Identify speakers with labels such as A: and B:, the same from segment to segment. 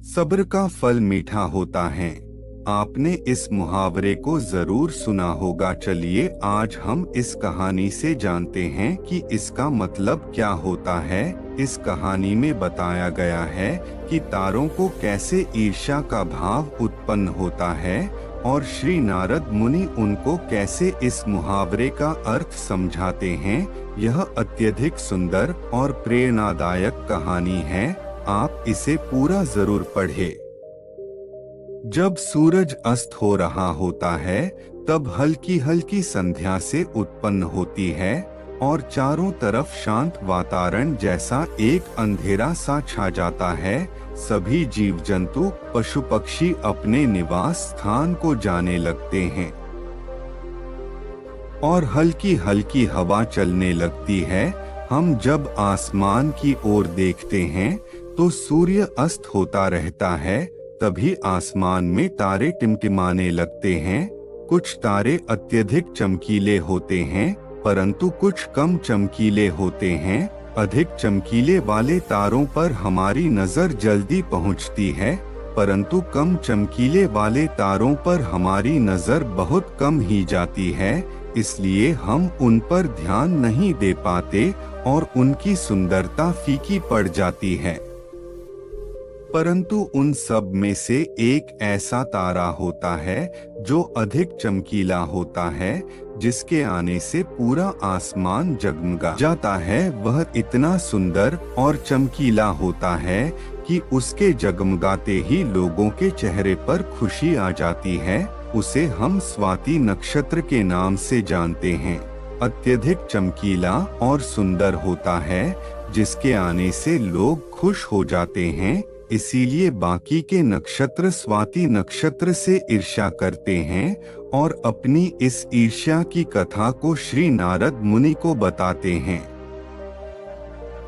A: सब्र का फल मीठा होता है। आपने इस मुहावरे को जरूर सुना होगा। चलिए आज हम इस कहानी से जानते हैं कि इसका मतलब क्या होता है। इस कहानी में बताया गया है कि तारों को कैसे ईर्ष्या का भाव उत्पन्न होता है और श्री नारद मुनि उनको कैसे इस मुहावरे का अर्थ समझाते हैं। यह अत्यधिक सुंदर और प्रेरणादायक कहानी है। आप इसे पूरा जरूर पढ़ें। जब सूरज अस्त हो रहा होता है तब हल्की हल्की संध्या से उत्पन्न होती है और चारों तरफ शांत वातावरण जैसा एक अंधेरा सा छा जाता है। सभी जीव जंतु पशु पक्षी अपने निवास स्थान को जाने लगते हैं और हल्की हल्की हवा चलने लगती है। हम जब आसमान की ओर देखते हैं तो सूर्य अस्त होता रहता है। तभी आसमान में तारे टिमटिमाने लगते हैं। कुछ तारे अत्यधिक चमकीले होते हैं परंतु कुछ कम चमकीले होते हैं। अधिक चमकीले वाले तारों पर हमारी नजर जल्दी पहुंचती है परंतु कम चमकीले वाले तारों पर हमारी नजर बहुत कम ही जाती है। इसलिए हम उन पर ध्यान नहीं दे पाते और उनकी सुंदरता फीकी पड़ जाती है। परंतु उन सब में से एक ऐसा तारा होता है जो अधिक चमकीला होता है, जिसके आने से पूरा आसमान जगमगा जाता है। वह इतना सुंदर और चमकीला होता है कि उसके जगमगाते ही लोगों के चेहरे पर खुशी आ जाती है। उसे हम स्वाति नक्षत्र के नाम से जानते हैं। अत्यधिक चमकीला और सुंदर होता है जिसके आने से लोग खुश हो जाते हैं। इसीलिए बाकी के नक्षत्र स्वाति नक्षत्र से ईर्ष्या करते हैं और अपनी इस ईर्ष्या की कथा को श्री नारद मुनि को बताते हैं।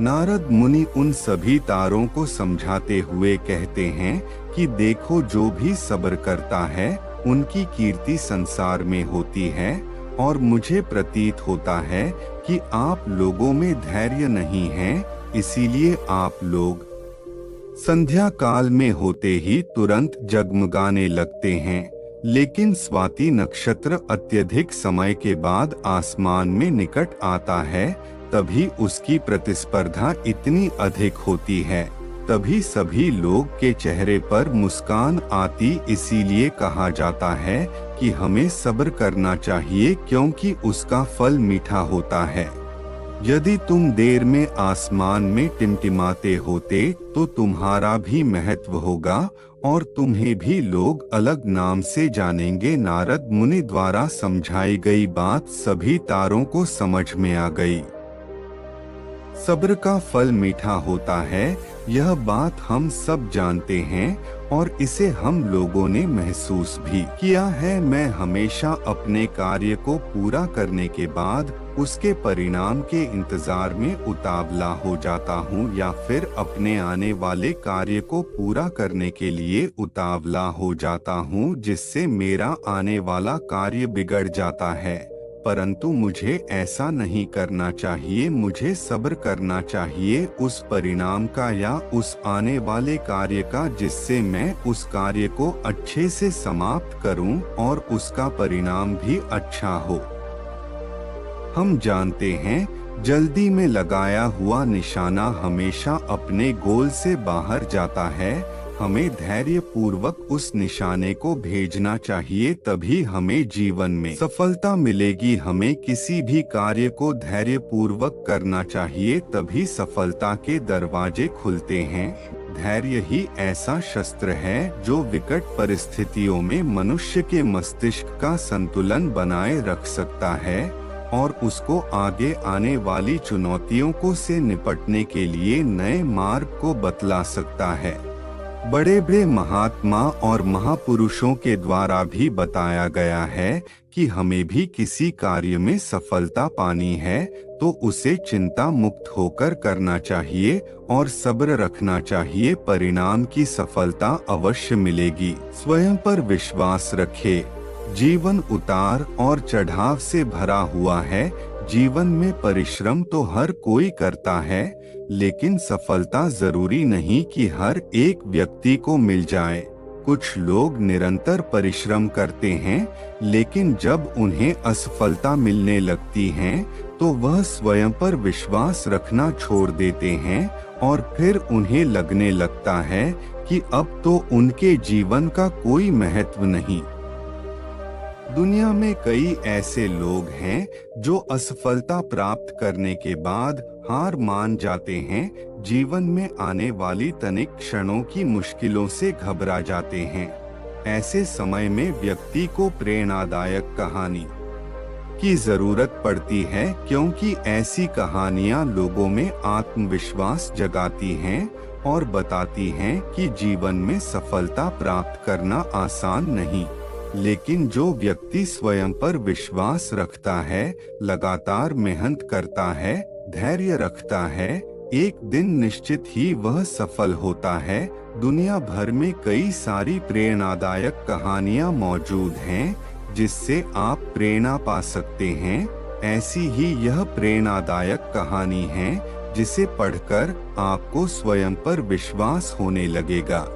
A: नारद मुनि उन सभी तारों को समझाते हुए कहते हैं कि देखो, जो भी सब्र करता है उनकी कीर्ति संसार में होती है और मुझे प्रतीत होता है कि आप लोगों में धैर्य नहीं है। इसीलिए आप लोग संध्या काल में होते ही तुरंत जगमगाने लगते हैं, लेकिन स्वाति नक्षत्र अत्यधिक समय के बाद आसमान में निकट आता है। तभी उसकी प्रतिस्पर्धा इतनी अधिक होती है, तभी सभी लोग के चेहरे पर मुस्कान आती। इसीलिए कहा जाता है कि हमें सब्र करना चाहिए क्योंकि उसका फल मीठा होता है। यदि तुम देर में आसमान में टिमटिमाते होते तो तुम्हारा भी महत्व होगा और तुम्हें भी लोग अलग नाम से जानेंगे। नारद मुनि द्वारा समझाई गई बात सभी तारों को समझ में आ गई। सब्र का फल मीठा होता है, यह बात हम सब जानते हैं और इसे हम लोगों ने महसूस भी किया है। मैं हमेशा अपने कार्य को पूरा करने के बाद उसके परिणाम के इंतजार में उतावला हो जाता हूँ या फिर अपने आने वाले कार्य को पूरा करने के लिए उतावला हो जाता हूँ, जिससे मेरा आने वाला कार्य बिगड़ जाता है। परंतु मुझे ऐसा नहीं करना चाहिए। मुझे सब्र करना चाहिए उस परिणाम का या उस आने वाले कार्य का, जिससे मैं उस कार्य को अच्छे से समाप्त करूं और उसका परिणाम भी अच्छा हो। हम जानते हैं जल्दी में लगाया हुआ निशाना हमेशा अपने गोल से बाहर जाता है। हमें धैर्य पूर्वक उस निशाने को भेजना चाहिए, तभी हमें जीवन में सफलता मिलेगी। हमें किसी भी कार्य को धैर्य पूर्वक करना चाहिए, तभी सफलता के दरवाजे खुलते हैं। धैर्य ही ऐसा शस्त्र है जो विकट परिस्थितियों में मनुष्य के मस्तिष्क का संतुलन बनाए रख सकता है और उसको आगे आने वाली चुनौतियों को से निपटने के लिए नए मार्ग को बतला सकता है। बड़े बड़े महात्मा और महापुरुषों के द्वारा भी बताया गया है कि हमें भी किसी कार्य में सफलता पानी है तो उसे चिंता मुक्त होकर करना चाहिए और सब्र रखना चाहिए। परिणाम की सफलता अवश्य मिलेगी। स्वयं पर विश्वास रखे। जीवन उतार और चढ़ाव से भरा हुआ है। जीवन में परिश्रम तो हर कोई करता है, लेकिन सफलता जरूरी नहीं कि हर एक व्यक्ति को मिल जाए। कुछ लोग निरंतर परिश्रम करते हैं, लेकिन जब उन्हें असफलता मिलने लगती है तो वह स्वयं पर विश्वास रखना छोड़ देते हैं और फिर उन्हें लगने लगता है कि अब तो उनके जीवन का कोई महत्व नहीं। दुनिया में कई ऐसे लोग हैं जो असफलता प्राप्त करने के बाद हार मान जाते हैं, जीवन में आने वाली तनिक क्षणों की मुश्किलों से घबरा जाते हैं। ऐसे समय में व्यक्ति को प्रेरणादायक कहानी की जरूरत पड़ती है, क्योंकि ऐसी कहानियां लोगों में आत्मविश्वास जगाती हैं और बताती हैं कि जीवन में सफलता प्राप्त करना आसान नहीं, लेकिन जो व्यक्ति स्वयं पर विश्वास रखता है, लगातार मेहनत करता है, धैर्य रखता है, एक दिन निश्चित ही वह सफल होता है। दुनिया भर में कई सारी प्रेरणादायक कहानियां मौजूद हैं जिससे आप प्रेरणा पा सकते हैं। ऐसी ही यह प्रेरणादायक कहानी है जिसे पढ़कर आपको स्वयं पर विश्वास होने लगेगा।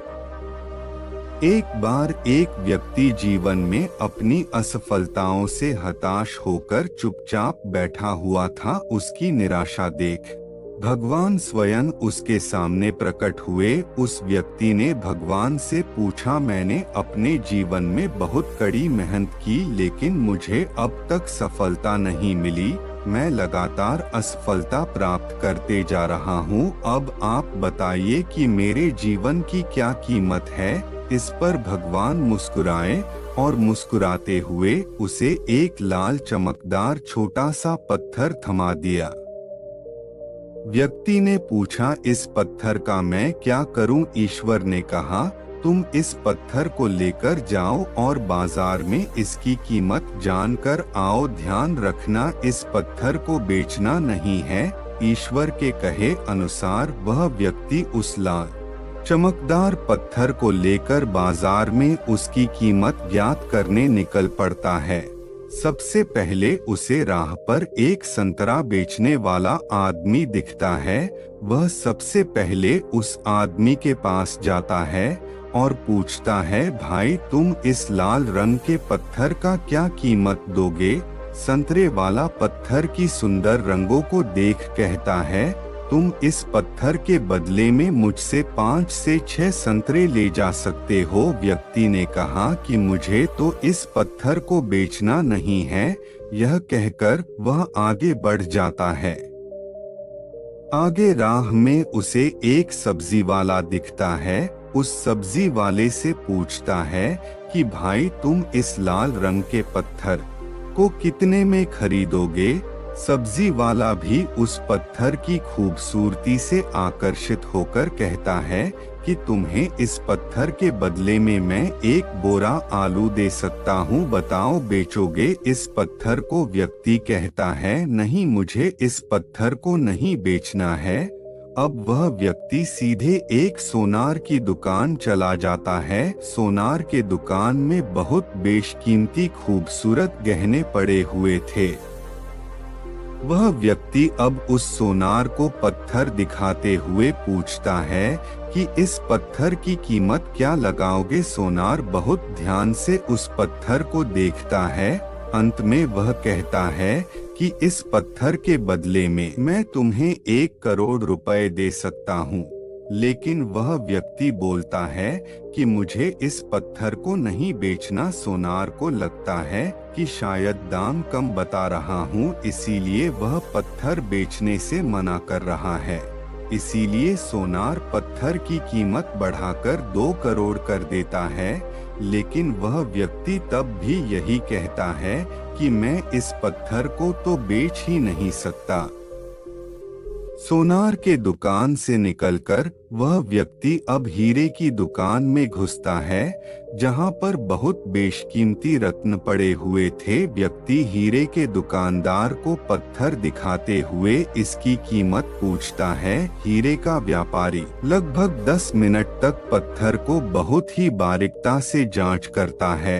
A: एक बार एक व्यक्ति जीवन में अपनी असफलताओं से हताश होकर चुपचाप बैठा हुआ था। उसकी निराशा देख भगवान स्वयं उसके सामने प्रकट हुए। उस व्यक्ति ने भगवान से पूछा, मैंने अपने जीवन में बहुत कड़ी मेहनत की, लेकिन मुझे अब तक सफलता नहीं मिली। मैं लगातार असफलता प्राप्त करते जा रहा हूँ। अब आप बताइए कि मेरे जीवन की क्या कीमत है। इस पर भगवान मुस्कुराए और मुस्कुराते हुए उसे एक लाल चमकदार छोटा सा पत्थर थमा दिया। व्यक्ति ने पूछा, इस पत्थर का मैं क्या करूं? ईश्वर ने कहा, तुम इस पत्थर को लेकर जाओ और बाजार में इसकी कीमत जानकर आओ। ध्यान रखना, इस पत्थर को बेचना नहीं है। ईश्वर के कहे अनुसार वह व्यक्ति उस लाल चमकदार पत्थर को लेकर बाजार में उसकी कीमत ज्ञात करने निकल पड़ता है। सबसे पहले उसे राह पर एक संतरा बेचने वाला आदमी दिखता है। वह सबसे पहले उस आदमी के पास जाता है और पूछता है, भाई तुम इस लाल रंग के पत्थर का क्या कीमत दोगे? संतरे वाला पत्थर की सुंदर रंगों को देख कहता है, तुम इस पत्थर के बदले में मुझसे 5 से 6 संतरे ले जा सकते हो। व्यक्ति ने कहा कि मुझे तो इस पत्थर को बेचना नहीं है। यह कहकर वह आगे बढ़ जाता है। आगे राह में उसे एक सब्जी वाला दिखता है। उस सब्जी वाले से पूछता है कि भाई तुम इस लाल रंग के पत्थर को कितने में खरीदोगे? सब्जी वाला भी उस पत्थर की खूबसूरती से आकर्षित होकर कहता है कि तुम्हें इस पत्थर के बदले में मैं एक बोरा आलू दे सकता हूँ, बताओ बेचोगे इस पत्थर को? व्यक्ति कहता है, नहीं, मुझे इस पत्थर को नहीं बेचना है। अब वह व्यक्ति सीधे एक सोनार की दुकान चला जाता है। सोनार के दुकान में बहुत बेशकीमती खूबसूरत गहने पड़े हुए थे। वह व्यक्ति अब उस सोनार को पत्थर दिखाते हुए पूछता है कि इस पत्थर की कीमत क्या लगाओगे? सोनार बहुत ध्यान से उस पत्थर को देखता है। अंत में वह कहता है कि इस पत्थर के बदले में मैं तुम्हें 1 करोड़ रुपए दे सकता हूँ। लेकिन वह व्यक्ति बोलता है कि मुझे इस पत्थर को नहीं बेचना। सोनार को लगता है कि शायद दाम कम बता रहा हूँ, इसीलिए वह पत्थर बेचने से मना कर रहा है। इसीलिए सोनार पत्थर की कीमत बढ़ाकर 2 करोड़ कर देता है। लेकिन वह व्यक्ति तब भी यही कहता है कि मैं इस पत्थर को तो बेच ही नहीं सकता। सोनार के दुकान से निकलकर वह व्यक्ति अब हीरे की दुकान में घुसता है, जहां पर बहुत बेशकीमती रत्न पड़े हुए थे। व्यक्ति हीरे के दुकानदार को पत्थर दिखाते हुए इसकी कीमत पूछता है। हीरे का व्यापारी लगभग 10 मिनट तक पत्थर को बहुत ही बारीकता से जांच करता है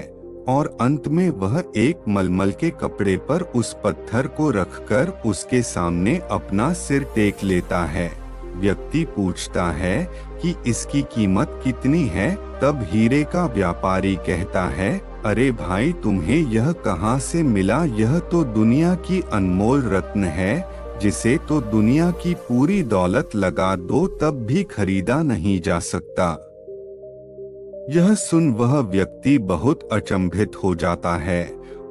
A: और अंत में वह एक मलमल के कपड़े पर उस पत्थर को रखकर उसके सामने अपना सिर टेक लेता है। व्यक्ति पूछता है कि इसकी कीमत कितनी है। तब हीरे का व्यापारी कहता है, अरे भाई, तुम्हें यह कहाँ से मिला? यह तो दुनिया की अनमोल रत्न है, जिसे तो दुनिया की पूरी दौलत लगा दो तब भी खरीदा नहीं जा सकता। यह सुन वह व्यक्ति बहुत अचंभित हो जाता है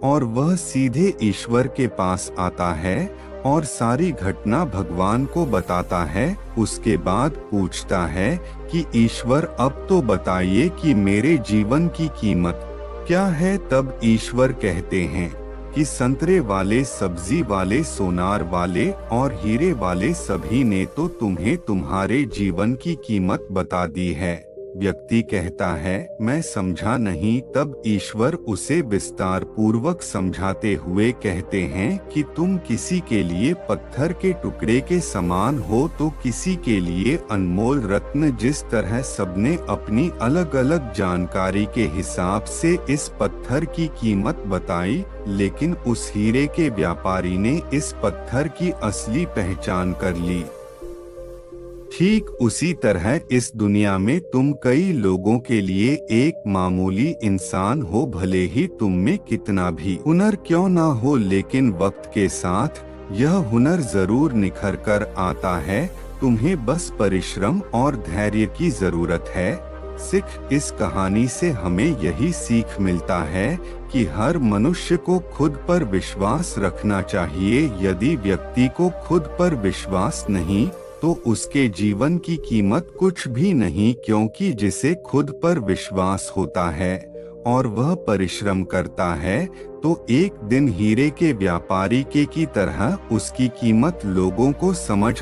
A: और वह सीधे ईश्वर के पास आता है और सारी घटना भगवान को बताता है। उसके बाद पूछता है कि ईश्वर, अब तो बताइए कि मेरे जीवन की कीमत क्या है। तब ईश्वर कहते हैं कि संतरे वाले, सब्जी वाले, सोनार वाले और हीरे वाले सभी ने तो तुम्हें तुम्हारे जीवन की कीमत बता दी है। व्यक्ति कहता है, मैं समझा नहीं। तब ईश्वर उसे विस्तार पूर्वक समझाते हुए कहते हैं कि तुम किसी के लिए पत्थर के टुकड़े के समान हो तो किसी के लिए अनमोल रत्न। जिस तरह सबने अपनी अलग अलग जानकारी के हिसाब से इस पत्थर की कीमत बताई, लेकिन उस हीरे के व्यापारी ने इस पत्थर की असली पहचान कर ली। ठीक उसी तरह इस दुनिया में तुम कई लोगों के लिए एक मामूली इंसान हो, भले ही तुम में कितना भी हुनर क्यों ना हो, लेकिन वक्त के साथ यह हुनर जरूर निखर कर आता है। तुम्हें बस परिश्रम और धैर्य की जरूरत है। सिख इस कहानी से हमें यही सीख मिलता है कि हर मनुष्य को खुद पर विश्वास रखना चाहिए। यदि व्यक्ति को खुद पर विश्वास नहीं तो उसके जीवन की कीमत कुछ भी नहीं, क्योंकि जिसे खुद पर विश्वास होता है और वह परिश्रम करता है तो एक दिन हीरे के व्यापारी के की तरह उसकी कीमत लोगों को समझ